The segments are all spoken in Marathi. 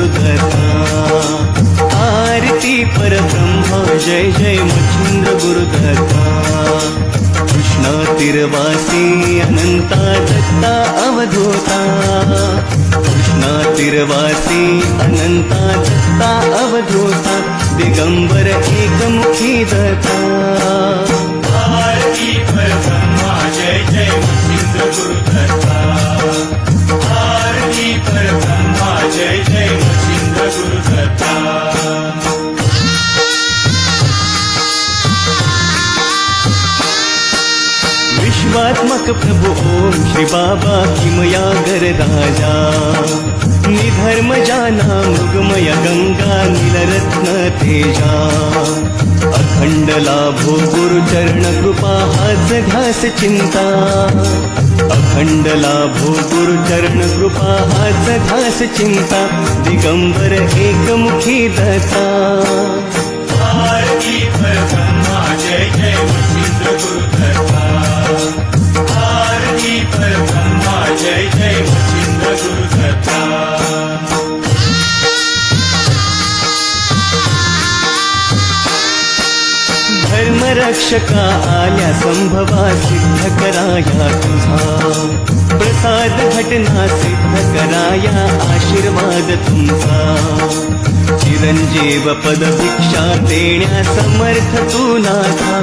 गुरुदत्ता। आरती परब्रह्मा जय जय मच्छिंद्र गुरुदत्ता। कृष्णा तीरवासी अनंता दत्ता अवधूता। कृष्णा तीरवासी अनंता दत्ता अवधूता। दिगंबर एकमुखी दत्ता। आरती परब्रह्मा जय जय मच्छिंद्र गुरुदत्ता। आरती परब्रह्मा जय जय मच्छिंद्र गुरुदत्ता। विश्वात्मक प्रभु ओम श्री बाबा किमया गरदाजा। निधर्म जाना मृगमय गंगा नीलरत्न तेजा। अखंड लाभो गुरुचरण कृपा हाच घास चिंता। अखंड लाभो गुरुचरण कृपा हाच घास चिंता। दिगंबर एकमुखी दत्ता। आरती परब्रह्मा जय जय मच्छिंद्र गुरुदत्ता। आरती परब्रह्मा जय जय मच्छिंद्र गुरुदत्ता। धर्म रक्षका आल्या संभवा सिद्ध कराया तुझा। प्रसाद घटना सिद्ध कराया आशीर्वाद तुमचा। चिरंजीव पद भिक्षा देण्या समर्थ तू नाथा।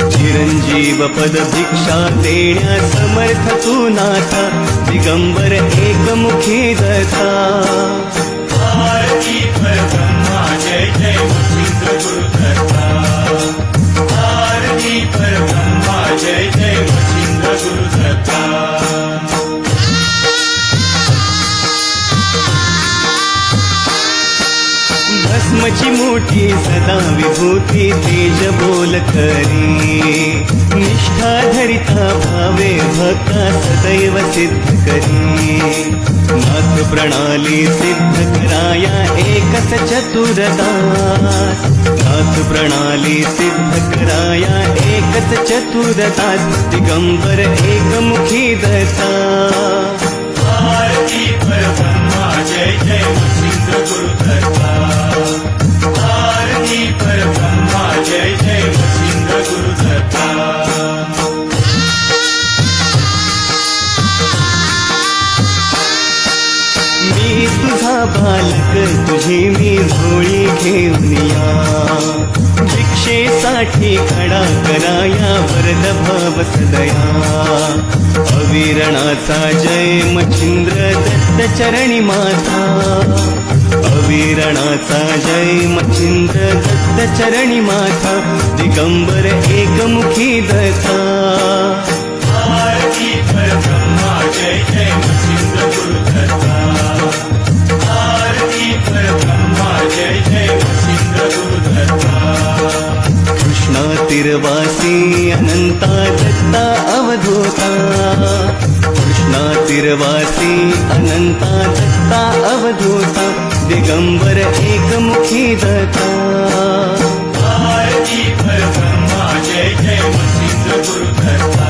चिरंजीव पद भिक्षा देण्या समर्थ तू नाथा। दिगंबर एकमुखी दत्ता। आरती परब्रह्मा जय जय मच्छिंद्र गुरुदत्ता। आरती परब्रह्मा जय जय मच्छिंद्र गुरुदत्ता। भस्मची मोठी सदा विभूती तेज बोल करी। निष्ठा धरिता भावे भक्ता सदैव सिद्ध करी। नाथ प्रणाली सिद्ध कराया एकच चतुरदास। नाथ प्रणाली सिद्ध कराया एकच चतुरदास। दिगंबर एकमुखी दत्ता। आरती परब्रह्मा जय जय मच्छिंद्र गुरुदत्ता। आरती परब्रह्मा जय जय मच्छिंद्र गुरुदत्ता। मी तुझा बालक तुझी मी झोळी घेऊनिया। भिक्षेसाठी खडा कराया वरद भव सदया। अविरणाचा जय मच्छिंद्र दत्त चरणी माता। अविरणाचा जय मच्छिंद्र दत्त चरणी माता। दिगंबर एकमुखी दत्ता। आरती परब्रह्मा जय जय मच्छिंद्र गुरुदत्ता। आरती परब्रह्मा जय जय मच्छिंद्र गुरुदत्ता। कृष्णा तीरवासी अनंता दत्ता अवधूता। कृष्णा तीरवासी अनंता दत्ता अवधूता। दिगंबर एकमुखी दत्ता। आरती परब्रह्मा जय जय मच्छिंद्र गुरुदत्ता।